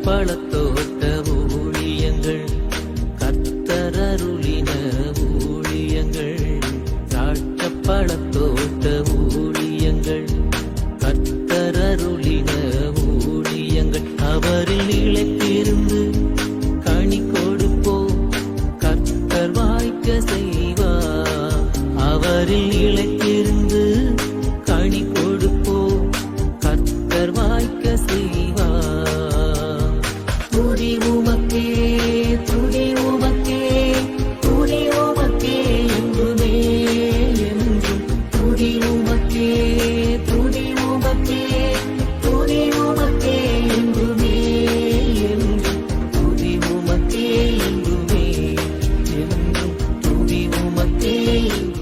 பழத்தோட்ட ஊழியங்கள், கர்த்தரருளின ஊழியங்கள். திராட்சை பழத்தோட்ட ஊழியங்கள், கர்த்தரருளின ஊழியங்கள். அவரில் நிலைத்திருந்து கனி கொடுப்போம், கர்த்தர் வாய்க்க செய்வார். அவரில் நிலைத்திருந்து கனி கொடுப்போம், கர்த்தர் வாய்க்க செய்வார். துதி உமக்கே, துதி உமக்கே, துதி உமக்கே என்றுமே என்றும். துதி உமக்கே, துதி உமக்கே, துதி உமக்கே என்றுமே என்றும். துதி உமக்கே என்றுமே என்றும். துதி உமக்கே என்றுமே.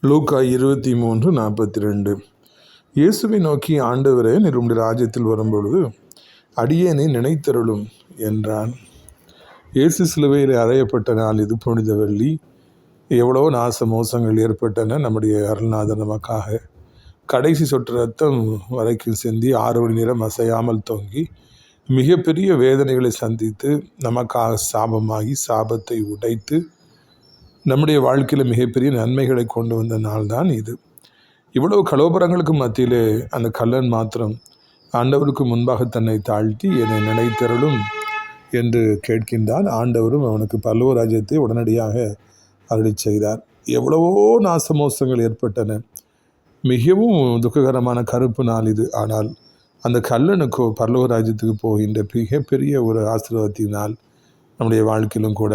லூக்கா 23:42. இயேசுவை நோக்கி, ஆண்டவரே, நீர் உம்முடைய ராஜ்யத்தில் வரும்பொழுது அடியேனை நினைத்தருளும் என்றான். இயேசு சிலுவையில் அறையப்பட்ட நாள் இது. புனித வெள்ளி. எவ்வளோ நாச மோசங்கள் ஏற்பட்டன. நம்முடைய அருள்நாதர் நமக்காக கடைசி சொட்டு ரத்தம் வரைக்கும் சிந்தி 6 மணி நேரம் அசையாமல் தொங்கி மிகப்பெரிய வேதனைகளை சந்தித்து நமக்காக சாபமாகி சாபத்தை உடைத்து நம்முடைய வாழ்க்கையில் மிகப்பெரிய நன்மைகளை கொண்டு வந்த நாள் தான் இது. இவ்வளவு கலோபரங்களுக்கு மத்தியிலே அந்த கல்லன் மாத்திரம் ஆண்டவருக்கு முன்பாக தன்னை தாழ்த்தி என்னை நினைத்தருளும் என்று கேட்கின்றான். ஆண்டவரும் அவனுக்கு பரலோக ராஜ்யத்தை உடனடியாக அருளிச் செய்தார். எவ்வளவோ நாசமோசங்கள் ஏற்பட்டன. மிகவும் துக்ககரமான கருப்பு நாள் இது. ஆனால் அந்த கல்லனுக்கோ பரலோக ராஜ்யத்துக்கு போகின்ற மிகப்பெரிய ஒரு ஆசீர்வாதத்தினால் நம்முடைய வாழ்க்கையிலும் கூட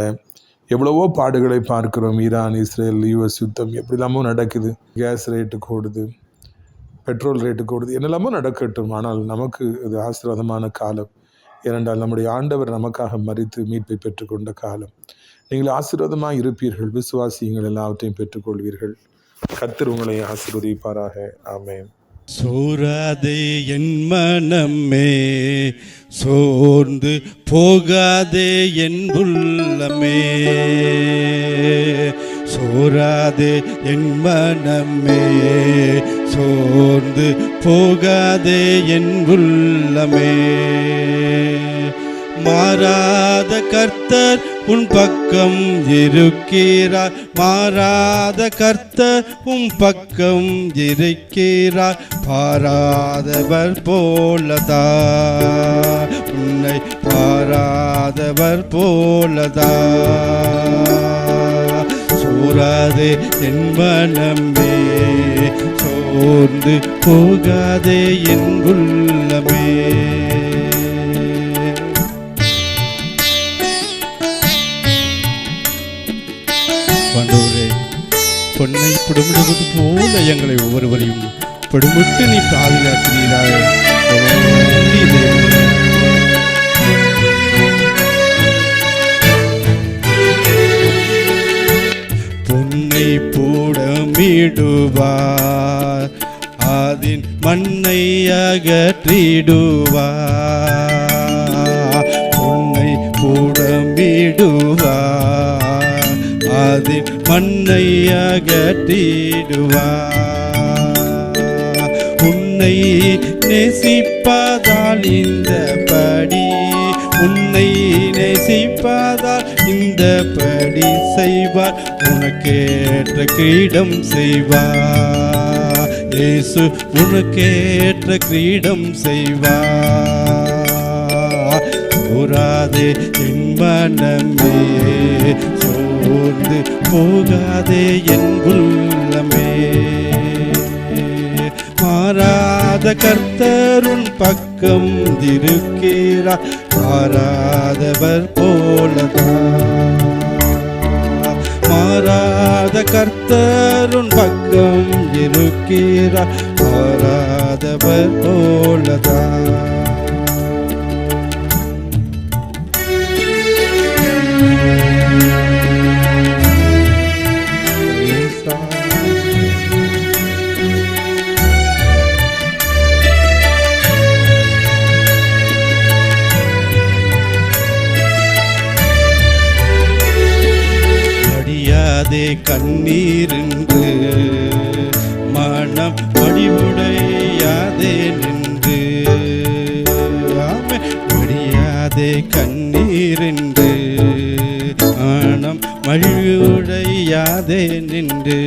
எவ்வளவோ பாடுகளை பார்க்கிறோம். ஈரான், இஸ்ரேல், யுஎஸ் யுத்தம் எப்படிலாமோ நடக்குது. கேஸ் ரேட்டு கூடுது, பெட்ரோல் ரேட்டு கூடுது, என்னெல்லாமோ நடக்கட்டும். ஆனால் நமக்கு இது ஆசீர்வாதமான காலம். ஏனென்றால் நம்முடைய ஆண்டவர் நமக்காக மரித்து மீட்பை பெற்றுக்கொண்ட காலம். நீங்கள் ஆசீர்வாதமாக இருப்பீர்கள், விசுவாசியங்கள் எல்லாவற்றையும் பெற்றுக்கொள்வீர்கள். கர்த்தர் உங்களை ஆசீர்வதிப்பாராக. ஆமென். சோராதே என் மனமே, சோர்ந்து போகாதே என் உள்ளமே. சோராதே என் மனமே, சோர்ந்து போகாதே என் உள்ளமே. மாறாத கர்த்தர் உன் பக்கம் இருக்கிறார், மாறாத கர்த்தர் உன் பக்கம் இருக்கிறார். பாராதவர் போலதா, உன்னை பாராதவர் போலதா. சோராதே என் மனமே, சோர்ந்து போகாதே என் உள்ளமே. ஆண்டவரே, பொன்னை பிடுமிடுவது போல எங்களை ஒவ்வொருவரையும் பிடுமிட்டு நீ பாதுகாக்கிறீராக. பொன்னை புடமிடுவார், அதின் மண்ணை அகற்றிடுவார். பொன்னை புடமிடுவார், அதில் மண்ணை அகற்றிடுவார். உன்னை நேசிப்பதால் இந்த படி, உன்னை நேசிப்பதால் இந்த படி செய்வார். உனக்கேற்ற கிரீடம் செய்வார் இயேசு, உனக்கேற்ற கிரீடம் செய்வார். சோராதே என் மனமே, சோர்ந்து போகாதே என் உள்ளமே. மாறாத கர்த்தர் உன் பக்கம் இருக்கிறார், மாறாதவர் போலதான். மாறாத கர்த்தர் உன் பக்கம் இருக்கிறார், மாறாதவர் போலதான். கண்ணீரென்று மனம் வடிவுடையாதே நின்று, வடியாதே கண்ணீரென்று மனம் வடிவுடையாதே நின்று.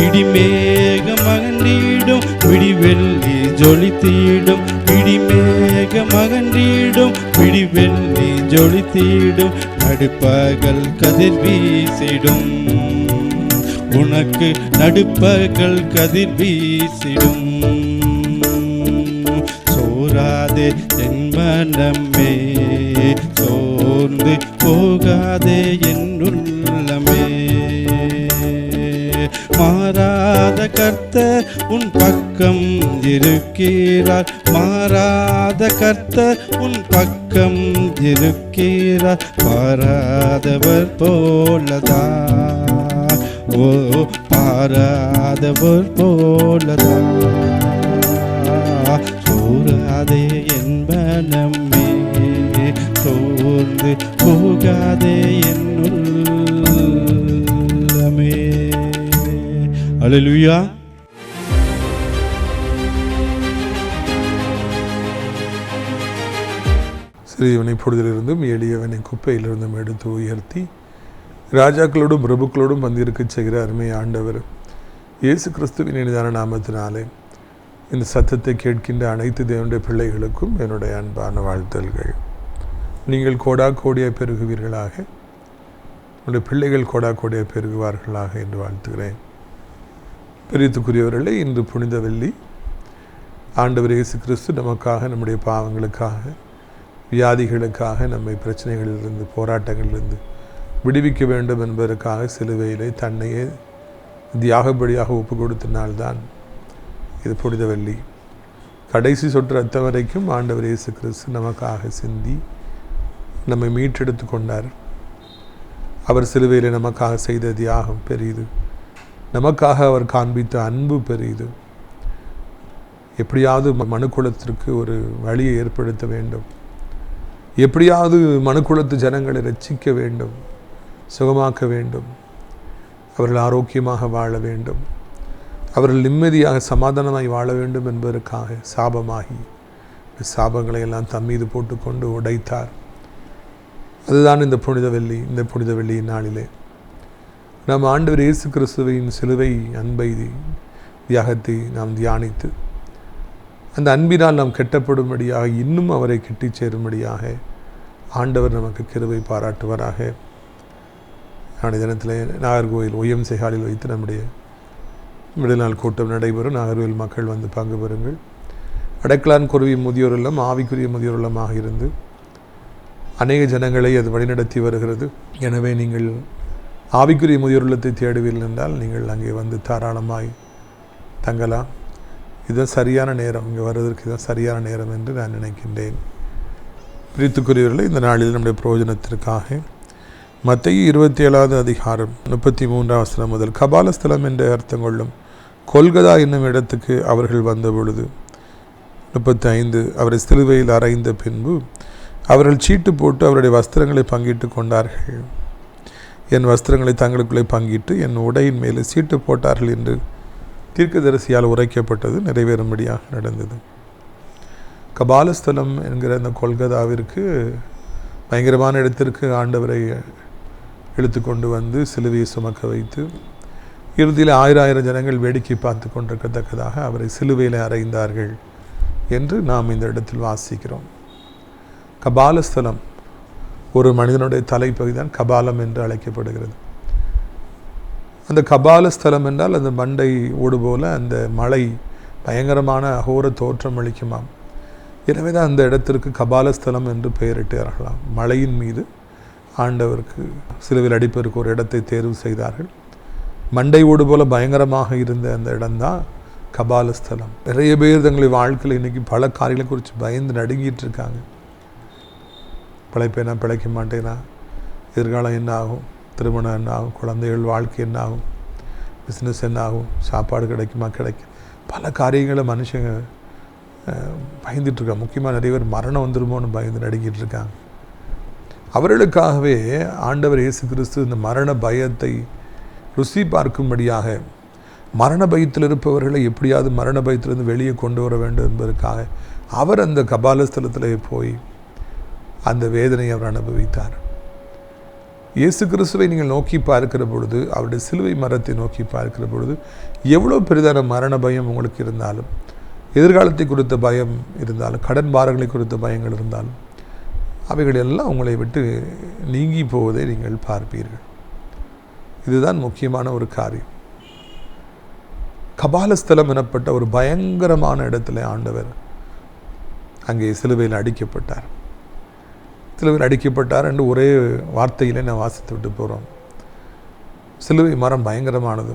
இடிமேக மகண்டிடும் விடிவெள்ளி ஜொலித்திடும், இடிமேக மகண்டிடும் விடிவெள்ளி ஜொலித்திடும். நடுப்பகல் கதிர் வீசிடும், உனக்கு நடுப்பகல் கதிர் வீசிடும். சோராதே என் மனமே, சோர்ந்து போகாதே என் உள்ளமே. மாறாத கர்த்தர் உன் பக்கம் இருக்கிறார், மாறாத கர்த்தர் உன் பக்கம் இருக்கிறார். பாராதவர் போலதான், ஓ பாராதவர் போலதான். சோராதே என் மனமே, சோர்ந்து போகாதே என் உள்ளமே. அல்லேலூயா. சிறியவனை பொழுதிலிருந்தும் எளியவனை குப்பையிலிருந்தும் எடுத்து உயர்த்தி ராஜாக்களோடும் பிரபுக்களோடும் வந்திருக்க செய்கிற அருமை ஆண்டவர், இயேசு கிறிஸ்துவின் இனிதான நாமத்தினாலே இந்த சத்தத்தை கேட்கின்ற அனைத்து தேவனுடைய பிள்ளைகளுக்கும் என்னுடைய அன்பான வாழ்த்தல்கள். நீங்கள் கோடா கோடியாக பெருகுவீர்களாக, உங்களுடைய பிள்ளைகள் கோடா கோடியாக பெருகுவார்களாக என்று வாழ்த்துகிறேன். பிரியத்துக்குரியவர்களே, இன்று புனித வெள்ளி. ஆண்டவர் இயேசு கிறிஸ்து நமக்காக, நம்முடைய பாவங்களுக்காக, வியாதிகளுக்காக, நம்மை பிரச்சனைகளிலிருந்து, போராட்டங்களிலிருந்து விடுவிக்க வேண்டும் என்பதற்காக சிலுவையிலே தன்னையே தியாகப்படியாக ஒப்பு கொடுத்த நாள்தான் இது புனித வெள்ளி. கடைசி சொட்டு ரத்தம் வரைக்கும் ஆண்டவர் இயேசு கிறிஸ்து நமக்காக சிந்தி நம்மை மீட்டெடுத்து கொண்டார். அவர் சிலுவையில் நமக்காக செய்த தியாகம் பெரியது. நமக்காக அவர் காண்பித்த அன்பு பெரியது. எப்படியாவது மனுக்குலத்திற்கு ஒரு வழியை ஏற்படுத்த வேண்டும், எப்படியாவது மனுக்குலத்து ஜனங்களை ரட்சிக்க வேண்டும், சுகமாக்க வேண்டும், அவர்கள் ஆரோக்கியமாக வாழ வேண்டும், அவர்கள் நிம்மதியாக சமாதானமாய் வாழ வேண்டும் என்பதற்காக சாபமாகி சாபங்களை எல்லாம் தம்மீது போட்டுக்கொண்டு உடைத்தார். அதுதான் இந்த புனித வெள்ளி. இந்த புனித வெள்ளியின் நாளிலே நாம் ஆண்டவர் இயேசு கிறிஸ்துவின் சிலுவை அன்பை, தியாகத்தை நாம் தியானித்து அந்த அன்பினால் நாம் கெட்டப்படும்படியாக, இன்னும் அவரை கிட்டி சேரும்படியாக ஆண்டவர் நமக்கு கிருபை பாராட்டுவாராக. நாளைய தினத்தில் நாகர்கோவில் OMC ஹாலில் வைத்து நம்முடைய விடுநாள் கூட்டம் நடைபெறும். நாகர்கோவில் மக்கள் வந்து பங்கு பெறுங்கள். அடைக்கலான் குருவி முதியோர் இல்லம் ஆவிக்குரிய முதியோர் இல்லமாக இருந்து அநேக ஜனங்களை அது வழிநடத்தி வருகிறது. எனவே நீங்கள் ஆவிக்குரிய முதியோர் இல்லத்தை தேடுவீர்கள் என்றால் நீங்கள் அங்கே வந்து தாராளமாய் தங்கலாம். இதுதான் சரியான நேரம், இங்கே வருவதற்கு இதுதான் சரியான நேரம் என்று நான் நினைக்கின்றேன். பிரித்துக்குரியவர்களை, இந்த நாளில் நம்முடைய பிரயோஜனத்திற்காக மத்தேயு 27வது அதிகாரம் 33ஆம் வசனம் முதல் கபாலஸ்தலம் என்ற அர்த்தம் கொள்ளும் கொல்கதா என்னும் இடத்துக்கு அவர்கள் வந்த பொழுது 35 அவரை சிலுவையில் அறைந்த பின்பு அவர்கள் சீட்டு போட்டு அவருடைய வஸ்திரங்களை பங்கிட்டு கொண்டார்கள். என் வஸ்திரங்களை தங்களுக்குள்ளே பங்கிட்டு என் உடையின் மேலே சீட்டு போட்டார்கள் என்று தீர்க்கதரிசியால் உரைக்கப்பட்டது நிறைவேறும்படியாக நடந்தது. கபாலஸ்தலம் என்கிற அந்த கொல்கதாவிற்கு, பயங்கரமான இடத்திற்கு ஆண்டவரை இழுத்து கொண்டு வந்து சிலுவையை சுமக்க வைத்து இறுதியில் 1000 ஜனங்கள் வேடிக்கை பார்த்து கொண்டிருக்கத்தக்கதாக அவரை சிலுவையில் அறைந்தார்கள் என்று நாம் இந்த இடத்தில் வாசிக்கிறோம். கபாலஸ்தலம் ஒரு மனிதனுடைய தலைப்பகுதி தான் கபாலம் என்று அழைக்கப்படுகிறது. அந்த கபாலஸ்தலம் என்றால் அந்த மண்டை ஓடு போல அந்த மலை பயங்கரமான அகோர தோற்றம் அளிக்குமாம். எனவே தான் அந்த இடத்திற்கு கபாலஸ்தலம் என்று பெயரிட்டார்களாம். மலையின் மீது ஆண்டவருக்கு சிலுவையில் அடிப்பதற்கு ஒரு இடத்தை தேர்வு செய்தார்கள். மண்டை ஓடு போல பயங்கரமாக இருந்த அந்த இடம்தான் கபாலஸ்தலம். நிறைய பேர் தங்களுடைய வாழ்க்கையில் இன்றைக்கி பல காரியங்களை குறித்து பயந்து நடுங்கிட்டு இருக்காங்க. பிழைப்பேனா, பிழைக்க மாட்டேனா, எதிர்காலம் என்ன ஆகும், திருமணம் என்ன ஆகும், குழந்தைகள் வாழ்க்கை என்ன ஆகும், பிஸ்னஸ் என்ன ஆகும், சாப்பாடு கிடைக்குமா, கிடைக்கும், பல காரியங்களை மனுஷங்க பயந்துட்டுருக்காங்க. முக்கியமாக நிறைய பேர் மரணம் வந்துடுமோன்னு பயந்து நடுங்கிட்டு இருக்காங்க. அவர்களுக்காகவே ஆண்டவர் இயேசு கிறிஸ்து இந்த மரண பயத்தை ருசி பார்க்கும்படியாக, மரண பயத்தில் இருப்பவர்களை எப்படியாவது மரண பயத்திலிருந்து வெளியே கொண்டு வர வேண்டும் என்பதற்காக அவர் அந்த கபாலஸ்தலத்தில் போய் அந்த வேதனையை அவர் அனுபவித்தார். இயேசு கிறிஸ்துவை நீங்கள் நோக்கி பார்க்கிற பொழுது, அவருடைய சிலுவை மரத்தை நோக்கி பார்க்கிற பொழுது, எவ்வளோ பெரிதான மரண பயம் உங்களுக்கு இருந்தாலும், எதிர்காலத்தை குறித்த பயம் இருந்தாலும், கடன் பாரங்களை குறித்த பயங்கள் இருந்தாலும், அவைகள் எல்லாம் உங்களை விட்டு நீங்கி போவதை நீங்கள் பார்ப்பீர்கள். இதுதான் முக்கியமான ஒரு காரியம். கபாலஸ்தலம் எனப்பட்ட ஒரு பயங்கரமான இடத்துல ஆண்டவர் அங்கே சிலுவையில் அடிக்கப்பட்டார். சிலுவையில் அடிக்கப்பட்டார் என்று ஒரே வார்த்தையிலே நான் வாசித்து விட்டு போகிறோம். சிலுவை மரம் பயங்கரமானது.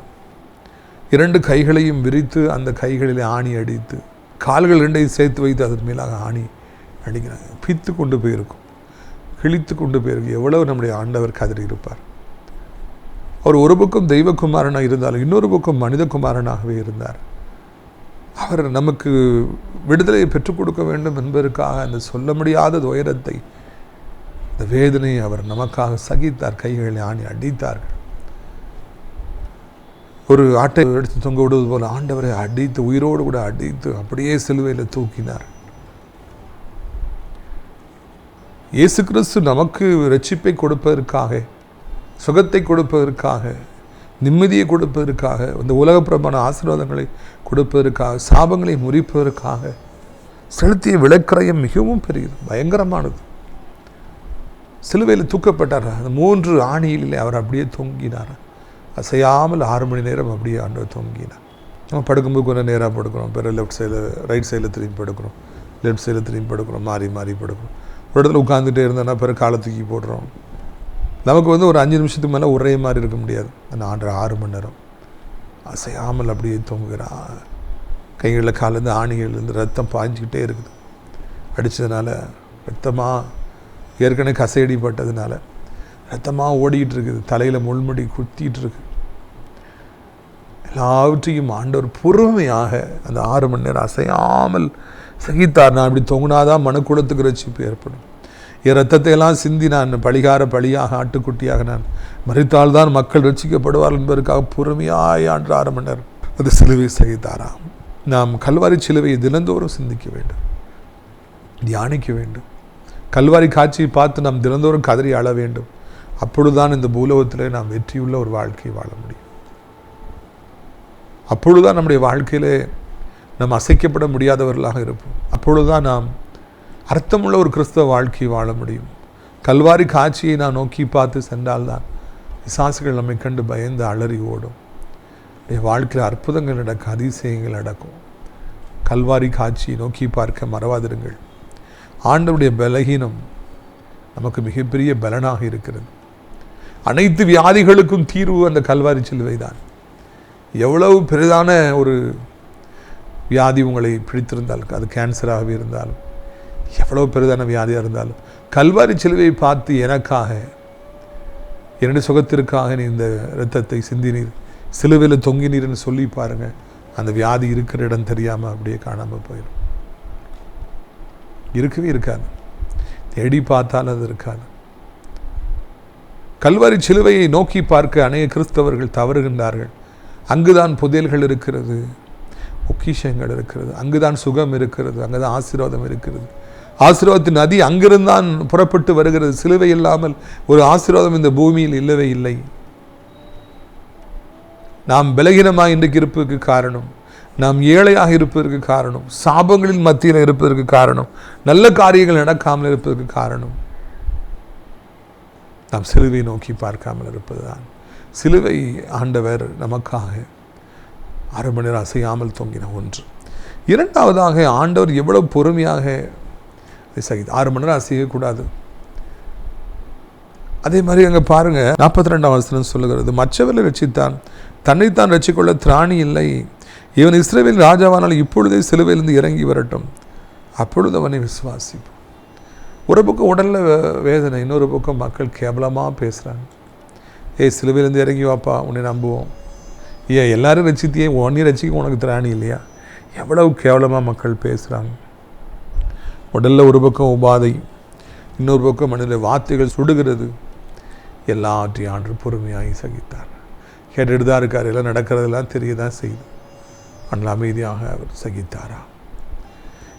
2 கைகளையும் விரித்து அந்த கைகளிலே ஆணி அடித்து, கால்கள் 2ஐயும் சேர்த்து வைத்து அதன் மேலாக ஆணி அடிக்கிறாங்க. பித்து கொண்டு போயிருக்கும், கிழித்து கொண்டு போயிருக்கு. எவ்வளவு நம்முடைய ஆண்டவர் கதறி இருப்பார். அவர் ஒரு பக்கம் தெய்வகுமாரனாக இருந்தாலும் இன்னொரு பக்கம் மனிதகுமாரனாகவே இருந்தார். அவர் நமக்கு விடுதலையை பெற்றுக் கொடுக்க வேண்டும் என்பதற்காக அந்த சொல்ல முடியாத துயரத்தை, இந்த வேதனையை அவர் நமக்காக சகித்தார். கைகளை ஆணி அடித்தார்கள். ஒரு ஆட்டை எடுத்து தொங்க விடுவது போல ஆண்டவரை அடித்து, உயிரோடு கூட அடித்து அப்படியே சிலுவையில் தூக்கினார். இயேசு கிறிஸ்து நமக்கு இரட்சிப்பை கொடுப்பதற்காக, சுகத்தை கொடுப்பதற்காக, நிம்மதியை கொடுப்பதற்காக, இந்த உலகப்பிரமான ஆசீர்வாதங்களை கொடுப்பதற்காக, சாபங்களை முறிப்பதற்காக செலுத்திய விலைக்கிரயம் மிகவும் பெரியது, பயங்கரமானது. சிலுவையில் தூக்கப்பட்டார். அந்த 3 ஆணியிலே அவர் அப்படியே தொங்கினார். அசையாமல் 6 மணி நேரம் அப்படியே ஆண்டவர் தொங்கினார். நம்ம படுக்கும்போது கொஞ்சம் நேராக படுக்கிறோம், பிறகு லெஃப்ட் சைடில் ரைட் சைடில் திரும்பி படுக்கிறோம், லெஃப்ட் சைடில் திரும்பி படுக்கிறோம், மாறி மாறி படுக்கிறோம். ஒரு இடத்துல உட்காந்துட்டே இருந்தோன்னா பிறகு காலை தூக்கி போடுறோம். நமக்கு ஒரு 5 நிமிஷத்துக்கு மேலே ஒரே மாதிரி இருக்க முடியாது. அந்த 6 மணி நேரம் அசையாமல் அப்படியே தொங்குகிறான். கைகளில் காலேருந்து ஆணிகள்லேருந்து ரத்தம் பாய்ஞ்சிக்கிட்டே இருக்குது. அடித்ததுனால ரத்தமாக ஏற்கனவே கசையடிப்பட்டதுனால ரத்தமாக ஓடிக்கிட்டு இருக்குது. தலையில் முள்முடி குத்திட்டு இருக்கு. எல்லாவற்றையும் ஆண்டவர் பொறுமையாக அந்த 6 மணி நேரம் அசையாமல் சகித்தார். நான் இப்படி தொங்குனாதான் மனுக்குலத்துக்கு ரட்சிப்பு ஏற்படும். என் ரத்தத்தை எல்லாம் சிந்தி நான் பழியாக ஆட்டுக்குட்டியாக நான் மறித்தால்தான் மக்கள் ரட்சிக்கப்படுவார் என்பதற்காக பொறுமையாய் 6 மணி நேரம் அது சிலுவை சகித்தாராம். நாம் கல்வாரி சிலுவையை தினந்தோறும் சிந்திக்க வேண்டும், தியானிக்க வேண்டும். கல்வாரி காட்சியை பார்த்து நாம் தினந்தோறும் கதறி அழ வேண்டும். அப்பொழுதுதான் இந்த பூலோகத்தில் நாம் வெற்றியுள்ள ஒரு வாழ்க்கையை வாழ முடியும். அப்பொழுதுதான் நம்முடைய வாழ்க்கையிலே நாம் அசைக்கப்பட முடியாதவர்களாக இருப்போம். அப்பொழுதுதான் நாம் அர்த்தமுள்ள ஒரு கிறிஸ்தவ வாழ்க்கையை வாழ முடியும். கல்வாரி காட்சியை நான் நோக்கி பார்த்து சென்றால்தான் பிசாசுகள் நம்மை கண்டு பயந்து அலறி ஓடும். வாழ்க்கையில் அற்புதங்கள் நடக்கும், அதிசயங்கள் நடக்கும். கல்வாரி காட்சியை நோக்கி பார்க்க மறவாதிருங்கள். ஆண்டவருடைய பலகீனம் நமக்கு மிகப்பெரிய பலனாக இருக்கிறது. அனைத்து வியாதிகளுக்கும் தீர்வு அந்த கல்வாரி சிலுவை தான். எவ்வளவு பெரிதான ஒரு வியாதி உங்களை பிடித்திருந்தால், அது கேன்சராகவே இருந்தாலும், எவ்வளவு பெரிதான வியாதியாக இருந்தாலும், கல்வாரி சிலுவையை பார்த்து எனக்காக, என்னுடைய சுகத்திற்காக நீ இந்த இரத்தத்தை சிந்தினீர், சிலுவையில் தொங்கினீர்னு சொல்லி பாருங்கள். அந்த வியாதி இருக்கிற இடம் தெரியாமல் அப்படியே காணாமல் போயிடும். இருக்கவே இருக்காது. தேடி பார்த்தால் அது இருக்காது. கல்வாரி சிலுவையை நோக்கி பார்க்க அநேக கிறிஸ்தவர்கள் தவறுகின்றார்கள். அங்குதான் புதையல்கள் இருக்கிறது, பொக்கிஷங்கள் இருக்கிறது, அங்குதான் சுகம் இருக்கிறது, அங்குதான் ஆசீர்வாதம் இருக்கிறது. ஆசீர்வாதத்தின் நதி அங்கிருந்தான் புறப்பட்டு வருகிறது. சிலுவை இல்லாமல் ஒரு ஆசீர்வாதம் இந்த பூமியில் இல்லவே இல்லை. நாம் பலகீனமாக இன்றைக்கு இருப்பதற்கு காரணம், நாம் ஏழையாக இருப்பதற்கு காரணம், சாபங்களின் மத்தியில் இருப்பதற்கு காரணம், நல்ல காரியங்கள் நடக்காமல் இருப்பதற்கு காரணம், நாம் சிலுவை நோக்கி பார்க்காமல் இருப்பதுதான். சிலுவை ஆண்டவர் நமக்காக 6 மணி நேரம் அசையாமல் தொங்கின ஒன்று. இரண்டாவதாக ஆண்டவர் எவ்வளவு பொறுமையாக 6 மணி நேரம் அசையக்கூடாது. அதே மாதிரி அங்கே பாருங்க, 42ஆம் வசனம் சொல்லுகிறது, மற்றவர்களை ரட்சித்தான், தன்னைத்தான் ரட்சிக்கொள்ள திராணி இல்லை. இவன் இஸ்ரவேல் ராஜாவானால் இப்பொழுதே சிலுவையிலிருந்து இறங்கி வரட்டும், அப்பொழுது அவனை விசுவாசிப்போம். ஒரு பக்கம் உடலில் வேதனை, இன்னொரு பக்கம் மக்கள் கேவலமாக பேசுகிறாங்க. சிலுவையிலேருந்து இறங்கி வாப்பா, உன்னை நம்புவோம். எல்லாரும் ரசித்தியே உன்னை ரசிக்க உனக்கு திராணி இல்லையா? எவ்வளவு கேவலமாக மக்கள் பேசுகிறாங்க. உடலில் ஒரு பக்கம் உபாதை, இன்னொரு பக்கம் மனிதனுடைய வார்த்தைகள் சுடுகிறது. எல்லாற்றையும் ஆண்டு பொறுமையாகி சகித்தார். கேட்டுட்டு தான் இருக்கார், எல்லாம் நடக்கிறதெல்லாம் தெரிய தான் செய்யுது. ஆனால் அமைதியாக அவர் சகித்தாரா?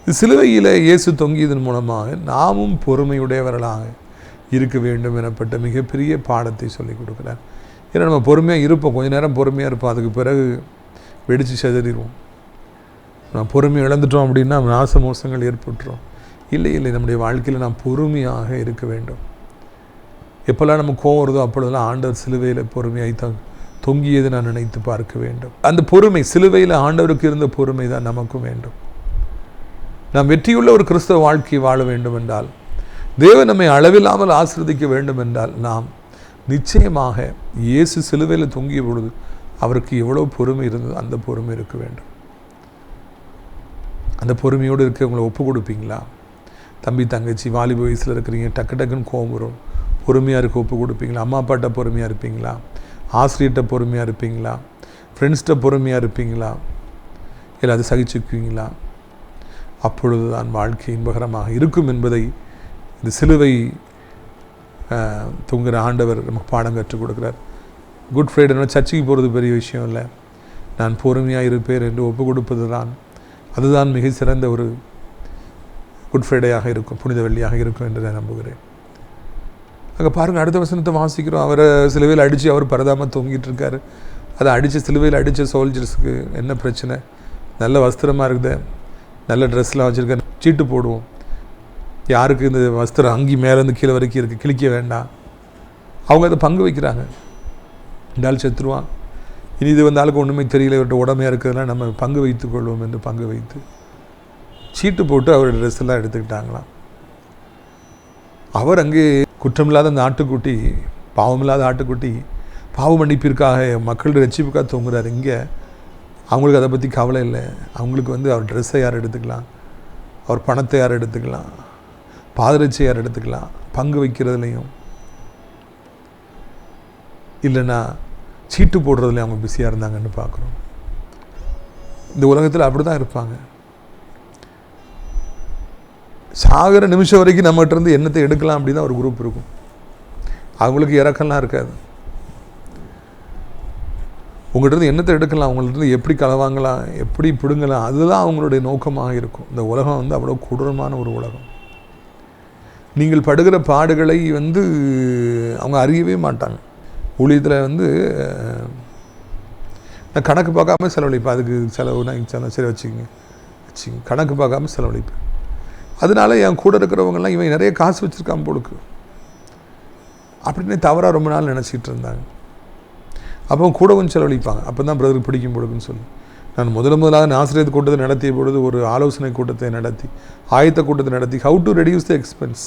இது சிலுவையில் இயேசு தொங்கியதன் மூலமாக நாமும் பொறுமையுடையவர்களாக இருக்க வேண்டும் எனப்பட்ட மிகப்பெரிய பாடத்தை சொல்லிக் கொடுக்குறார். ஏன்னா நம்ம பொறுமையாக இருப்போம், கொஞ்ச நேரம் பொறுமையாக இருப்போம், அதுக்கு பிறகு வெடித்து செதறிடுவோம். நம்ம பொறுமையை இழந்துட்டோம் அப்படின்னா நாச மோசங்கள் ஏற்பட்டுரும். இல்லை, நம்முடைய வாழ்க்கையில் நாம் பொறுமையாக இருக்க வேண்டும். எப்போல்லாம் நம்ம கோவம் வருதோ அப்பொழுதெல்லாம் ஆண்டவர் சிலுவையில் பொறுமையாக தொங்கியதை நான் நினைத்து பார்க்க வேண்டும். அந்த பொறுமை, சிலுவையில் ஆண்டவருக்கு இருந்த பொறுமை தான் நமக்கும் வேண்டும். நாம் வெற்றியுள்ள ஒரு கிறிஸ்தவ வாழ்க்கை வாழ வேண்டும் என்றால், தேவன் நம்மை அளவில்லாமல் ஆசீர்வதிக்க வேண்டும் என்றால், நாம் நிச்சயமாக இயேசு சிலுவையில் தொங்கிய பொழுது அவருக்கு எவ்வளோ பொறுமை இருந்தது, அந்த பொறுமை இருக்க வேண்டும். அந்த பொறுமையோடு இருக்கிறவங்களை ஒப்பு கொடுப்பீங்களா? தம்பி தங்கச்சி வாலிப வயசில் இருக்கிறீங்க, டக்குன்னு கோபம் வரும், பொறுமையாக இருக்க ஒப்பு கொடுப்பீங்களா? அம்மா அப்பாட்ட பொறுமையாக இருப்பீங்களா? ஆசிரியர்கிட்ட பொறுமையாக இருப்பீங்களா? ஃப்ரெண்ட்ஸ்கிட்ட பொறுமையாக இருப்பீங்களா? இல்லை அது சகிச்சுக்குவீங்களா? அப்பொழுது தான் வாழ்க்கை இன்பகரமாக இருக்கும் என்பதை இந்த சிலுவை தொங்குகிற ஆண்டவர் நமக்கு பாடம் கற்றுக் கொடுக்குறார். குட் ஃப்ரைடே சர்ச்சுக்கு போகிறது பெரிய விஷயம் இல்லை, நான் பொறுமையாக இருப்பேன் என்று ஒப்பு கொடுப்பது தான், அதுதான் மிக சிறந்த ஒரு குட் ஃப்ரைடேயாக இருக்கும், புனித வெள்ளியாக இருக்கும் என்று நான் நம்புகிறேன். அங்கே பாருங்கள், அடுத்த வசனத்தை வாசிக்கிறோம். அவரை சிலுவையில் அடித்து அவர் பரதாமல் தொங்கிட்டு இருக்காரு. அதை சிலுவையில் அடித்த சோல்ஜர்ஸுக்கு என்ன பிரச்சனை? நல்ல வஸ்திரமாக இருக்குது, நல்ல ட்ரெஸ்லாம் வச்சுருக்க, சீட்டு போடுவோம். யாருக்கு இந்த வஸ்திரம் அங்கி மேலேருந்து கீழே வரைக்கும் இருக்குது, கிழிக்க வேண்டாம். அவங்க அதை பங்கு வைக்கிறாங்க. இந்த ஆள் செத்துருவான், இனி இது வந்தாலும் ஒன்றுமே தெரியல, இவர்கிட்ட உடமையாக இருக்கிறதுலாம் நம்ம பங்கு வைத்து கொள்வோம் என்று பங்கு வைத்து சீட்டு போட்டு அவரோட ட்ரெஸ் எல்லாம் எடுத்துக்கிட்டாங்களாம். அவர் அங்கே குற்றமில்லாத அந்த ஆட்டுக்குட்டி, பாவமில்லாத ஆட்டுக்குட்டி, பாவ மன்னிப்பிற்காக மக்களுடைய ரட்சிப்புக்காக தூங்குறாரு. இங்கே அவங்களுக்கு அதை பற்றி கவலை இல்லை. அவங்களுக்கு அவர் ட்ரெஸ்ஸை யார் எடுத்துக்கலாம், அவர் பணத்தை யார் எடுத்துக்கலாம், பாதரட்சை யார் எடுத்துக்கலாம், பங்கு வைக்கிறதுலையும் இல்லைன்னா சீட்டு போடுறதுலையும் அவங்க பிஸியாக இருந்தாங்கன்னு பார்க்குறோம். இந்த உலகத்தில் அப்படி தான் இருப்பாங்க. சாகிற நிமிஷம் வரைக்கும் நம்மகிட்ட இருந்து என்னத்தை எடுக்கலாம் அப்படி தான் ஒரு குரூப் இருக்கும். அவங்களுக்கு இறக்கம்லாம் இருக்காது. உங்கள்கிட்ட இருந்து என்னத்தை எடுக்கலாம், உங்கள்கிட்ட இருந்து எப்படி களவாங்கலாம், எப்படி பிடுங்கலாம், அதுதான் அவங்களுடைய நோக்கமாக இருக்கும். இந்த உலகம் அவ்வளோ கொடூரமான ஒரு உலகம். நீங்கள் படுகிற பாடுகளை அவங்க அறியவே மாட்டாங்க. ஊழியத்தில் நான் கணக்கு பார்க்காம செலவழிப்பேன். அதுக்கு செலவு சரி வச்சுக்கோங்க, கணக்கு பார்க்காம செலவழிப்பேன். அதனால என் கூட இருக்கிறவங்கெல்லாம் இவன் நிறைய காசு வச்சுருக்கான் போலுக்கு அப்படின்னு தவறாக ரொம்ப நாள் நினச்சிக்கிட்டு இருந்தாங்க. அப்போ கூட கொஞ்சம் செலவழிப்பாங்க. அப்போ தான் பிரதருக்கு பிடிக்கும் பொழுதுன்னு சொல்லி நான் முதலாக ஆசிரியர் கூட்டத்தை நடத்திய பொழுது ஒரு ஆலோசனை கூட்டத்தை நடத்தி, ஆயத்த கூட்டத்தை நடத்தி, how to reduce the expense,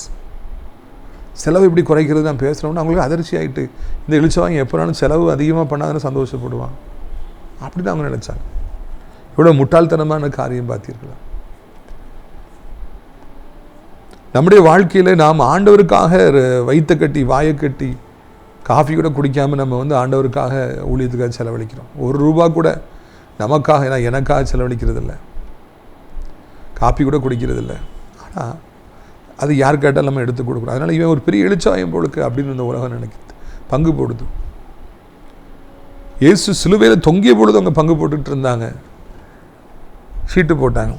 செலவு எப்படி குறைக்கிறது நான் பேசுகிறோம்னு அவங்களுக்கு அதிர்ச்சி ஆகிட்டு, இந்த இழிச்சவாங்க எப்போனாலும் செலவு அதிகமாக பண்ணாதானே சந்தோஷப்படுவான் அப்படி தான் அவங்க நினச்சாங்க. இவ்வளோ முட்டாள்தனமான காரியம் பார்த்தீர்களா? நம்முடைய வாழ்க்கையில் நாம் ஆண்டவருக்காக வைத்த கட்டி வாயை கட்டி காஃபி கூட குடிக்காமல் நம்ம ஆண்டவருக்காக ஊழியத்துக்காக செலவழிக்கிறோம். ₹1 கூட நமக்காக எனக்காக செலவழிக்கிறது இல்லை, காஃபி கூட குடிக்கிறது இல்லை. ஆனால் அது யார் கேட்டால் நம்ம எடுத்து கொடுக்குறோம். அதனால் இவன் ஒரு பெரிய எழுச்சாயம் போலுக்கு அப்படின்னு இந்த உலகம் நினைக்கிது, பங்கு போடுது. இயேசு சிலுவையில் தொங்கிய பொழுது அவங்க பங்கு போட்டுக்கிட்டு இருந்தாங்க, சீட்டு போட்டாங்க.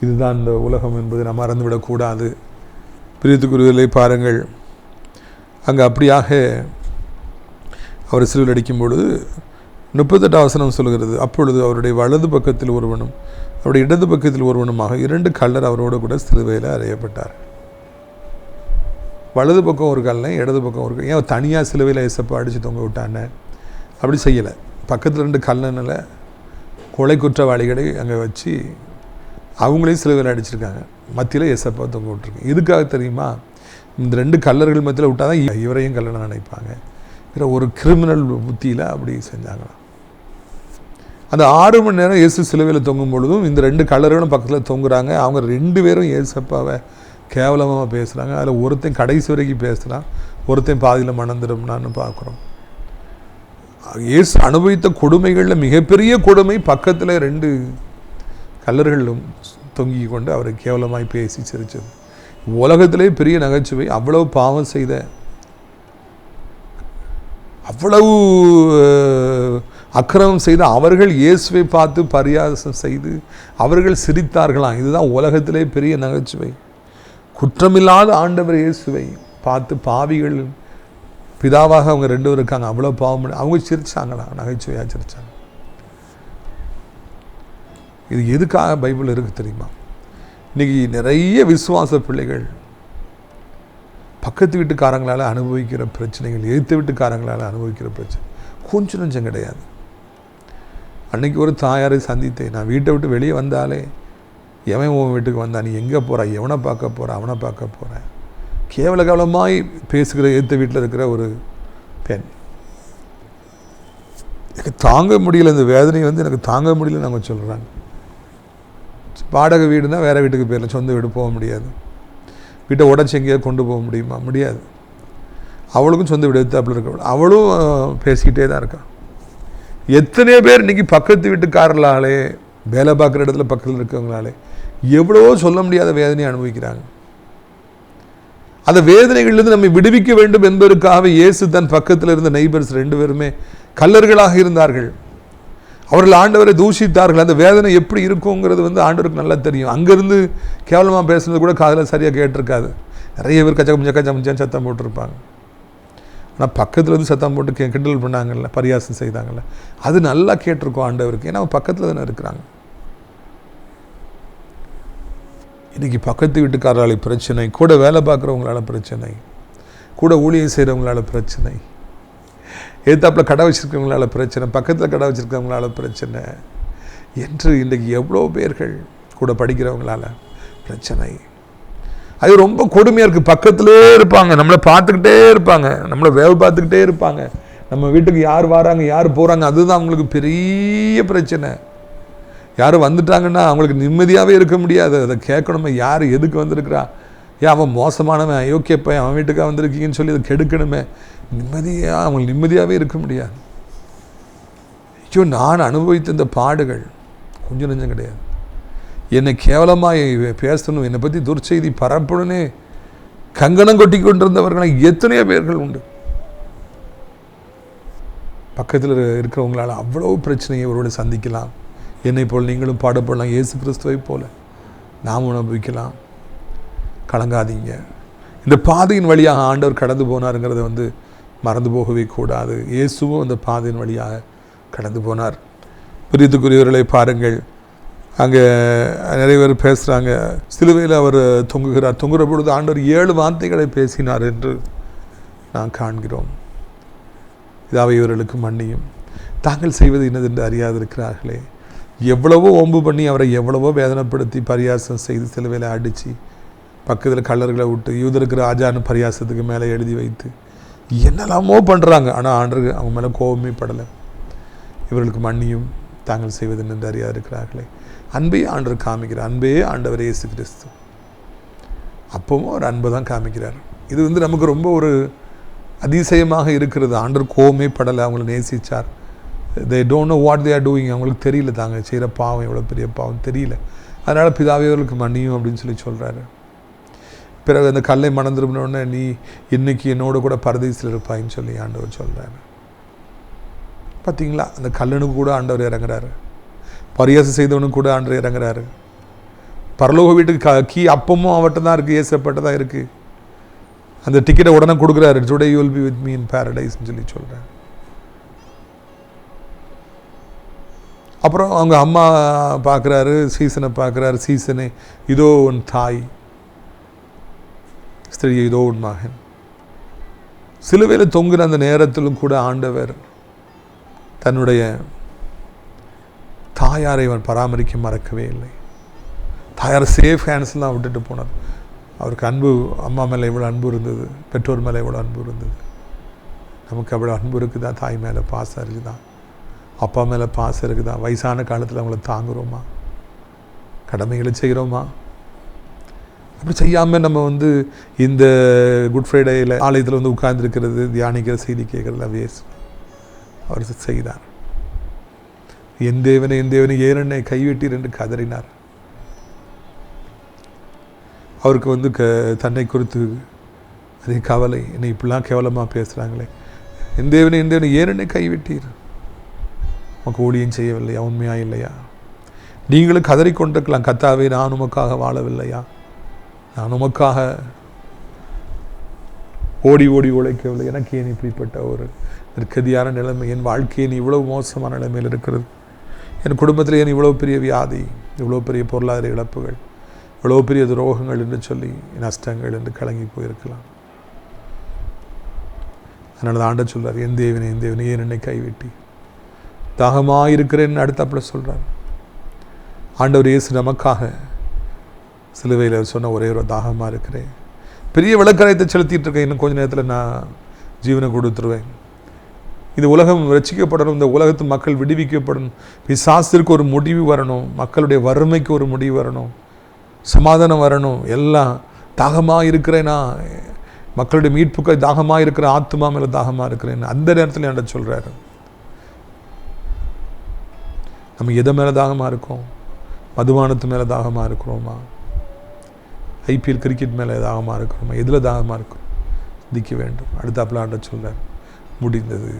இதுதான் இந்த உலகம் என்பது நம்ம மறந்துவிடக்கூடாது. பிரியத்துக்குரியவர்களே, பாருங்கள், அங்கே அப்படியாக அவர் சிலுவையில் அடிக்கும் பொழுது 38 வசனம் சொல்கிறது, அப்பொழுது அவருடைய வலது பக்கத்தில் ஒருவனும் அவருடைய இடது பக்கத்தில் ஒருவனுமாக 2 கள்ளர் அவரோடு கூட சிலுவையில் அறையப்பட்டார். வலது பக்கம் ஒரு கல்லை, இடது பக்கம் ஒரு கல். ஏன் தனியாக சிலுவையில் ஏசப்பா அடித்து தொங்க விட்டானே? அப்படி செய்யலை. பக்கத்தில் 2 கல்லனில் கொலை குற்றவாளிகளை அங்கே வச்சு அவங்களையும் சிலுவையில் அடிச்சிருக்காங்க. மத்தியில் ஏசப்பா தொங்க விட்டுருக்கு. இதுக்காக தெரியுமா? இந்த 2 கல்லர்கள் மத்தியில் விட்டால் தான் இவரையும் கல்லனை நினைப்பாங்க. ஒரு கிரிமினல் புத்தியில் அப்படி செஞ்சாங்களாம். அந்த 6 மணி நேரம் இயேசு சிலுவையில் தொங்கும் பொழுதும் இந்த 2 கல்லர்களும் பக்கத்தில் தொங்குறாங்க. அவங்க 2 பேரும் இயேசப்பாவை கேவலமாக பேசுகிறாங்க. அதில் ஒருத்தன் கடைசி வரைக்கும் பேசுகிறான், ஒருத்தன் பாதியில் மணந்துடும்னான்னு பார்க்குறோம். இயேசு அனுபவித்த கொடுமைகளில் மிகப்பெரிய கொடுமை பக்கத்தில் 2 கல்லர்களும் தொங்கி கொண்டு அவரை கேவலமாய் பேசி சிரிச்சது. உலகத்திலே பெரிய நகைச்சுவை. அவ்வளவு பாவம் செய்த, அவ்வளவு அக்கிரமம் செய்து அவர்கள் இயேசுவை பார்த்து பரியாசம் செய்து அவர்கள் சிரித்தார்களாம். இதுதான் உலகத்திலே பெரிய நகைச்சுவை. குற்றமில்லாத ஆண்டவர் இயேசுவை பார்த்து பாவிகள் பிதாவாக அவங்க 2 பேரும் இருக்காங்க, அவ்வளோ பாவம் அவங்க சிரிச்சாங்களாம், நகைச்சுவையாக சிரிச்சாங்க. இது எதுக்காக பைபிள் இருக்குது தெரியுமா? இன்றைக்கி நிறைய விசுவாச பிள்ளைகள் பக்கத்து வீட்டுக்காரங்களால் அனுபவிக்கிற பிரச்சனைகள், எதிர்த்து வீட்டுக்காரங்களால் அனுபவிக்கிற பிரச்சனை கொஞ்சம் நஞ்சம் கிடையாது. அன்றைக்கி ஒரு தாயாரை சந்தித்தேன். நான் வீட்டை விட்டு வெளியே வந்தாலே, எவன் உன் வீட்டுக்கு வந்தா, நீ எங்கே போகிற, எவனை பார்க்க போகிற, அவனை பார்க்க போகிறேன், கேவலகாலமாய் பேசுகிற எதிர்த்து வீட்டில் இருக்கிற ஒரு பெண். எனக்கு தாங்க முடியல, இந்த வேதனை எனக்கு தாங்க முடியலன்னு அவங்க சொல்கிறாங்க. வாடகை வீடுனா வேறு வீட்டுக்கு போயிடலாம், சொந்த வீடு போக முடியாது. வீட்டை உடச்சி எங்கேயாவது கொண்டு போக முடியுமா? முடியாது. அவளுக்கும் சொந்த வீடு எடுத்தாப்புல இருக்க, அவளும் பேசிக்கிட்டே தான் இருக்கான். எத்தனையோ பேர் இன்றைக்கி பக்கத்து வீட்டுக்காரர்களாலே, வேலை பார்க்குற இடத்துல பக்கத்தில் இருக்கவங்களாலே எவ்வளவோ சொல்ல முடியாத வேதனையை அனுபவிக்கிறாங்க. அந்த வேதனைகளிலிருந்து நம்மை விடுவிக்க வேண்டும் என்பதற்காக இயேசு தன் பக்கத்தில் இருந்த நெய்பர்ஸ் 2 பேருமே கல்லர்களாக இருந்தார்கள். அவர்கள் ஆண்டவரை தூஷித்தார்கள். அந்த வேதனை எப்படி இருக்குங்கிறது ஆண்டவருக்கு நல்லா தெரியும். அங்கேருந்து கேவலமாக பேசுனது கூட காதில் சரியாக கேட்டிருக்காது. நிறைய பேர் கச்சா சத்தம் போட்டிருப்பாங்க. ஆனால் பக்கத்தில் வந்து சத்தம் போட்டு கிண்டல் பண்ணாங்கல்ல, பரியாசம் செய்தாங்கல்ல, அது நல்லா கேட்டிருக்கோம் ஆண்டவருக்கு. ஏன்னா அவன் பக்கத்தில் தானே இருக்கிறாங்க. இன்றைக்கி பக்கத்து வீட்டுக்காரர்களால் பிரச்சனை, கூட வேலை பார்க்குறவங்களால பிரச்சனை, கூட ஊழியம் செய்கிறவங்களால பிரச்சனை, எதிர்த்தாப்பில் கடை வச்சுருக்கவங்களால பிரச்சனை, பக்கத்தில் கடை வச்சுருக்கவங்களால பிரச்சனை என்று இன்றைக்கி எவ்வளோ பேர்கள் கூட படிக்கிறவங்களால பிரச்சனை. அது ரொம்ப கொடுமையாக இருக்குது. பக்கத்திலே இருப்பாங்க, நம்மளை பார்த்துக்கிட்டே இருப்பாங்க, நம்மளை வேவு பார்த்துக்கிட்டே இருப்பாங்க, நம்ம வீட்டுக்கு யார் வராங்க யார் போகிறாங்க அதுதான் அவங்களுக்கு பெரிய பிரச்சனை. யாரும் வந்துட்டாங்கன்னா அவங்களுக்கு நிம்மதியாகவே இருக்க முடியாது. அதை கேட்கணுமே, யார் எதுக்கு வந்திருக்கிறா, ஏன் அவன் மோசமானவன், அயோக்கியப்ப அவன் வீட்டுக்காக வந்திருக்கீங்கன்னு சொல்லி அதை கெடுக்கணுமே, நிம்மதியாக அவங்களுக்கு நிம்மதியாகவே இருக்க முடியாது. ஐயோ, நான் அனுபவித்த இந்த பாடுகள் கொஞ்சம் நெஞ்சம் கிடையாது. என்னை கேவலமாக பேசணும், என்னை பற்றி துர்ச்செய்தி பரப்பணுன்னே கங்கணம் கொட்டி கொண்டிருந்தவர்களாக எத்தனையோ பேர்கள் உண்டு. பக்கத்தில் இருக்கிறவங்களால் அவ்வளோ பிரச்சனையை ஒருவரை சந்திக்கலாம். என்னை போல் நீங்களும் பாடப்படலாம், இயேசு கிறிஸ்துவை போல நாம் அனுபவிக்கலாம். கலங்காதீங்க. இந்த பாதையின் வழியாக ஆண்டவர் கடந்து போனாருங்கிறத வந்து மறந்து போகவே கூடாது. இயேசுவும் அந்த பாதையின் வழியாக கடந்து போனார். பிரியத்துக்குரியவர்களை பாருங்கள், அங்கே நிறைய பேர் பேசுகிறாங்க, சிலுவையில் அவர் தொங்குகிறார், தொங்குகிற பொழுது ஆண்டவர் 7 வார்த்தைகளை பேசினார் என்று நாம் காண்கிறோம். இதாவை இவர்களுக்கு மன்னியும், தாங்கள் செய்வது என்னதென்று அறியாதிருக்கிறார்களே. எவ்வளவோ ஓம்பு பண்ணி அவரை எவ்வளவோ வேதனைப்படுத்தி பரியாசம் செய்து சிலுவையில் அடித்து பக்கத்தில் கல்லர்களை விட்டு யூதருக்கு ராஜான்னு பரியாசத்துக்கு மேலே எழுதி வைத்து என்னெல்லாமோ பண்ணுறாங்க. ஆனால் ஆண்டவர் அவங்க மேலே கோபமே படலை. இவர்களுக்கு மன்னியும், தாங்கள் செய்வது என்று அறியாதிருக்கிறார்களே. அன்பே ஆண்டவர் காமிக்கிறார். அன்பே ஆண்டவர் இயேசு கிறிஸ்து. அப்பவும் ஒரு அன்பை தான் காமிக்கிறார். இது வந்து நமக்கு ரொம்ப ஒரு அதிசயமாக இருக்கிறது. ஆண்டவர் கோபமே படலை, அவங்கள நேசித்தார். they don't know what they are doing. அவங்களுக்கு தெரியல தாங்க செய்கிற பாவம் எவ்வளோ பெரிய பாவம் தெரியல. அதனால் பிதாவே அவர்களுக்கு மன்னியும் அப்படின்னு சொல்லி சொல்கிறாரு. பிறகு அந்த கல்லை மணந்துருப்பினோடனே நீ இன்னைக்கு என்னோட கூட பரதேசில் இருப்பாயின்னு சொல்லி ஆண்டவர் சொல்கிறாரு. பார்த்தீங்களா, அந்த கல்லனுக்கு கூட ஆண்டவர் இறங்குறாரு, பரியாசம் செய்தவனுக்கு கூட ஆண்டவர் இறங்குறாரு. பரலோக வீட்டுக்கு கீ அப்பமும் அவட்ட தான் இருக்குது, ஏசப்பட்ட தான் இருக்குது. அந்த டிக்கெட்டை உடனே கொடுக்குறாரு. Today you will be with me in பாரடைஸ்ன்னு சொல்லி சொல்கிறார். அப்புறம் அவங்க அம்மா பார்க்குறாரு, சீசனை பார்க்குறாரு. சீசனே இதோ உன் தாய், ஸ்திரீ இதோ உன் மகன். சிலுவையில் தொங்குற அந்த நேரத்திலும் கூட ஆண்டவர் தன்னுடைய தாயாரை அவன் பராமரிக்க மறக்கவே இல்லை. தாயார் சேஃப் ஹேண்ட்ஸ்லாம் விட்டுட்டு போனார். அவருக்கு அன்பு, அம்மா மேலே எவ்வளோ அன்பு இருந்தது, பெற்றோர் மேலே எவ்வளோ அன்பு இருந்தது. நமக்கு அவ்வளோ அன்பு இருக்குதா? தாய் மேலே பாசம் இருக்குதா? அப்பா மேலே பாசம் இருக்குதா? வயசான காலத்தில் அவங்கள தாங்குகிறோமா? கடமைகளை செய்கிறோமா? அப்படி செய்யாமல் நம்ம வந்து இந்த குட் ஃப்ரைடேயில் ஆலயத்தில் வந்து உட்கார்ந்துருக்கிறது, தியானிக்கிற, செய்தி கேட்குறதுல வேஸ்ட். அவர் செய்தார். என் தேவனை ஏன் என்னை கைவிட்டீர் என்று கதறினார். அவருக்கு வந்து தன்னை குறித்து அதே கவலை. என்னை இப்படிலாம் கேவலமாக பேசுகிறாங்களே, என் தேவனை ஏன் என்னை கைவிட்டீர்? உனக்கு ஊழியம் செய்யவில்லையா? உண்மையாக இல்லையா? நீங்களும் கதறிக்கொண்டிருக்கலாம், கர்த்தாவே நான் உமக்காக வாழவில்லையா? நான் உமக்காக ஓடி உழைக்கவில்லை. எனக்கு ஏன் இப்படிப்பட்ட ஒரு நிற்கதியான நிலைமை? என் வாழ்க்கையின் இவ்வளவு மோசமான நிலைமையில் இருக்கிறது. என் குடும்பத்தில் ஏன் இவ்வளோ பெரிய வியாதி, இவ்வளோ பெரிய பொருளாதார இழப்புகள், இவ்வளோ பெரிய துரோகங்கள் என்று சொல்லி நஷ்டங்கள் என்று கலங்கி போயிருக்கலாம். அதனால தான் ஆண்டவர் சொல்கிறார், என் தேவனே ஏன் என்னை கைவிட்டி? தாகமாக இருக்கிறேன்னு அடுத்தாப்புல சொல்கிறார். ஆண்டவர் இயேசு நமக்காக சிலுவையில் சொன்ன ஒரே ஒரு தாகமாக இருக்கிறேன், பெரிய விளக்கரையத்தை செலுத்திட்டு இருக்கேன், இன்னும் கொஞ்ச நேரத்தில் நான் ஜீவனை கொடுத்துருவேன். இந்த உலகம் ரட்சிக்கப்படணும், இந்த உலகத்து மக்கள் விடுவிக்கப்படணும், பிசாசிற்கு ஒரு முடிவு வரணும், மக்களுடைய வறுமைக்கு ஒரு முடிவு வரணும், சமாதானம் வரணும். எல்லாம் தாகமாக இருக்கிறேன்னா, மக்களுடைய மீட்புக்கு தாகமாக இருக்கிற, ஆத்மா மேலே தாகமாக இருக்கிறேன். அந்த நேரத்தில் என்ன சொல்கிறாரு? நம்ம எதை மேலே தாகமாக இருக்கோம்? மதுபானத்து மேலே தாகமாக இருக்கிறோமா? ஐபிஎல் கிரிக்கெட் மேலே தாகமாக இருக்கிறோமா? எதில் தாகமாக இருக்கும்? சிந்திக்க வேண்டும். அடுத்தாப்புல ஆண்டவர் சொல்கிறார், முடிந்தது,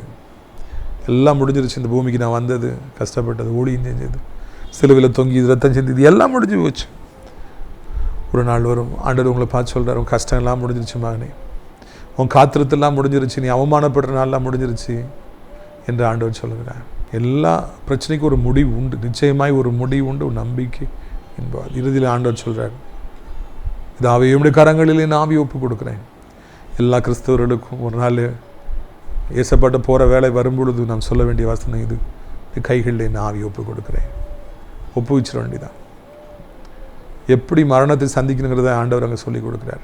எல்லாம் முடிஞ்சிருச்சு. இந்த பூமிக்கு நான் வந்தது, கஷ்டப்பட்டது, ஊழியம் செஞ்சது, சிலுவையில் தொங்கி ரத்தம் செஞ்சது, எல்லாம் முடிஞ்சு போச்சு. ஒரு நாள் வரும், ஆண்டவர் உங்களை பார்த்து சொல்கிறார், உங்கள் கஷ்டம் எல்லாம் முடிஞ்சிருச்சு மகனே, உன் காத்திரத்தெல்லாம் முடிஞ்சிருச்சு, நீ அவமானப்படுற நாளெல்லாம் முடிஞ்சிருச்சு என்று ஆண்டவர் சொல்லுகிறார். எல்லா பிரச்சனைக்கும் ஒரு முடிவு உண்டு, நிச்சயமாய் ஒரு முடிவு உண்டு, ஒரு நம்பிக்கை என்பார். இறுதியில் ஆண்டவர் சொல்கிறார், இதாவே என்னுடைய கரங்களிலே நான் ஆவி ஒப்பு கொடுக்குறேன். எல்லா கிறிஸ்தவர்களுக்கும் ஒரு நாள் ஏசப்பட்ட போகிற வேலை வரும்பொழுது நான் சொல்ல வேண்டிய வசனம் இது, கைகளில் நான் ஆவி ஒப்பு கொடுக்குறேன். ஒப்பு வச்சிட வேண்டியதான். எப்படி மரணத்தை சந்திக்கணுங்கிறத ஆண்டவர் அங்கே சொல்லிக் கொடுக்குறார்.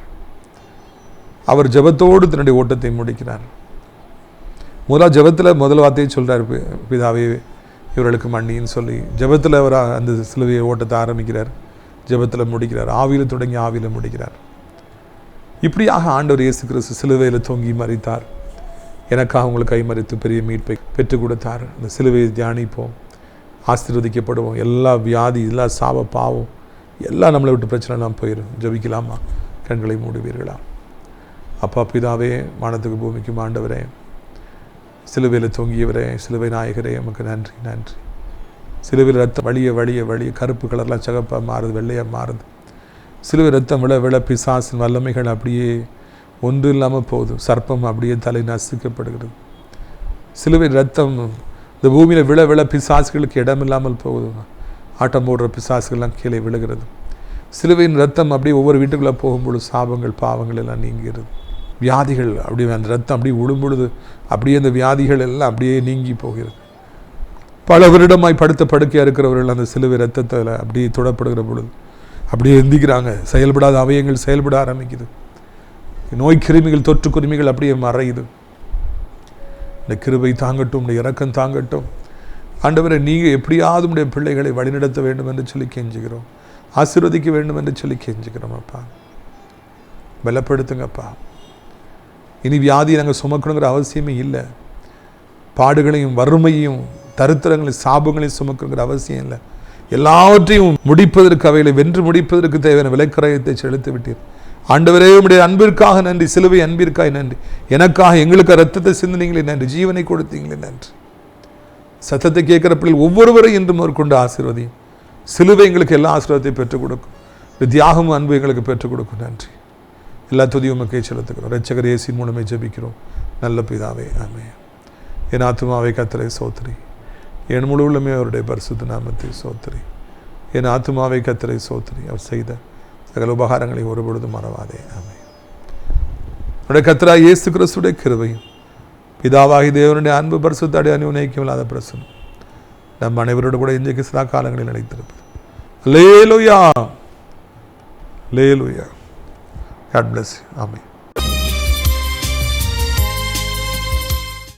அவர் ஜெபத்தோடு தன்னுடைய ஓட்டத்தை முடிக்கிறார். ஜெபத்தில் முதல் வார்த்தையை சொல்கிறார், பிதாவே இவர்களுக்கு மன்னின்னு சொல்லி ஜெபத்தில் அவர் அந்த சிலுவையை ஓட்டத்தை ஆரம்பிக்கிறார், ஜெபத்தில் முடிக்கிறார், ஆவியில் தொடங்கி ஆவியில் முடிக்கிறார். இப்படியாக ஆண்டவர் இயேசு கிறிஸ்து சிலுவையில் தொங்கி மரித்தார், எனக்காக உங்களுக்கு கைமறித்து பெரிய மீட்பை பெற்றுக் கொடுத்தார். அந்த சிலுவையை தியானிப்போம், ஆசீர்வதிக்கப்படுவோம். எல்லா வியாதி, எல்லா சாப பாவம் எல்லாம் நம்மளை விட்டு பிரச்சனைலாம் போயிடும். ஜெபிக்கலாமா? கண்களை மூடுவீர்களா? அப்பா பிதாவே, வானத்துக்கு பூமிக்கும் ஆண்டவரே, சிலுவையில் தொங்கியவரே, சிலுவை நாயகரே, நமக்கு நன்றி நன்றி. சிலுவையில் ரத்தம் வழிய வழிய வழிய கருப்பு கலர்லாம் சிகப்பாக மாறுது, வெள்ளையாக மாறுது. சிலுவை ரத்தம் விழ பிசாசின் வல்லமைகள் அப்படியே ஒன்று இல்லாமல் போகுது. சர்ப்பம் அப்படியே தலை நசுக்கப்படுகிறது. சிலுவை ரத்தம் இந்த பூமியில் விழ பிசாசுகளுக்கு இடமில்லாமல் போகுது. ஆட்டம் போடுற பிசாசுகள்லாம் கீழே விழுகிறது. சிலுவையின் ரத்தம் அப்படியே ஒவ்வொரு வீட்டுக்குள்ளே போகும்பொழுது சாபங்கள் பாவங்கள் எல்லாம் நீங்கிறது. வியாதிகள் அப்படியே அந்த ரத்தம் அப்படியே விழும்பொழுது அப்படியே அந்த வியாதிகள் எல்லாம் அப்படியே நீங்கி போகிறது. பல வருடமாய் படுத்த படுக்கையாக இருக்கிறவர்கள் அந்த சிலுவை ரத்தத்தில் அப்படியே தொடப்படுகிற பொழுது அப்படியே எந்திக்கிறாங்க. செயல்படாத அவயங்கள் செயல்பட ஆரம்பிக்குது. நோய் கிருமிகள், தொற்று கிருமிகள் அப்படியே மறையுது. இந்த கிருபை தாங்கட்டும், இந்த இரக்கம் தாங்கட்டும். ஆண்டவரை, நீங்கள் எப்படியாவது உடைய பிள்ளைகளை வழிநடத்த வேண்டும் என்று சொல்லி கெஞ்சுகிறோம். ஆசீர்வதிக்க வேண்டும் என்று சொல்லி கெஞ்சுகிறோம். அப்பா பலப்படுத்துங்கப்பா. இனி வியாதியை நாங்கள் சுமக்கணுங்கிற அவசியமே இல்லை. பாடுகளையும் வறுமையும் தரித்திரங்களையும் சாபங்களையும் சுமக்கணுங்கிற அவசியம் இல்லை. எல்லாவற்றையும் முடிப்பதற்கு, அவைகளை வென்று முடிப்பதற்கு தேவையான விலைக்கரையத்தை செலுத்தி விட்டீர். ஆண்டவரே, உடைய அன்பிற்காக நன்றி. சிலுவை அன்பிற்காக நன்றி. எனக்காக எங்களுக்கு ரத்தத்தை சிந்தினீங்களே நன்றி. ஜீவனை கொடுத்தீங்களே நன்றி. சத்தத்தை கேட்கிற பிள்ளைகள் ஒவ்வொருவரையும் இன்றும் மேற்கொண்டு ஆசீர்வதியும். சிலுவை எங்களுக்கு எல்லா ஆசீர்வாதத்தையும் பெற்றுக் கொடுக்கும். தியாகமும் அன்பு எங்களுக்கு பெற்றுக் கொடுக்கும். நன்றி. எல்லா துதியும் உமக்கே செலுத்துகிறோம். இரட்சகர் இயேசுவின் மூலமே ஜெபிக்கிறோம் நல்ல பிதாவே, ஆமென். என் ஆத்துமாவை கர்த்தரை சோத்திரி, என் முழு உள்ளமே அவருடைய பரிசுத்த நாமத்தை சோத்திரி. என் ஆத்துமாவை கர்த்தரை சோத்திரி, அவர் செய்த சகல உபகாரங்களை ஒருபொழுதும் மறவாதே, ஆமென். அவருடைய கர்த்தராகிய இயேசு கிறிஸ்துவின் கிருபையும் பிதாவாகி தேவனுடைய அன்பு பரிசுத்த அனுநயிக்கும் இல்லாத பிரசன்னம் நம் அனைவரோடு கூட இன்றைக்கு சில காலங்களில் நிலைத்திருப்பது. அல்லேலூயா, அல்லேலூயா. God bless you. Amen.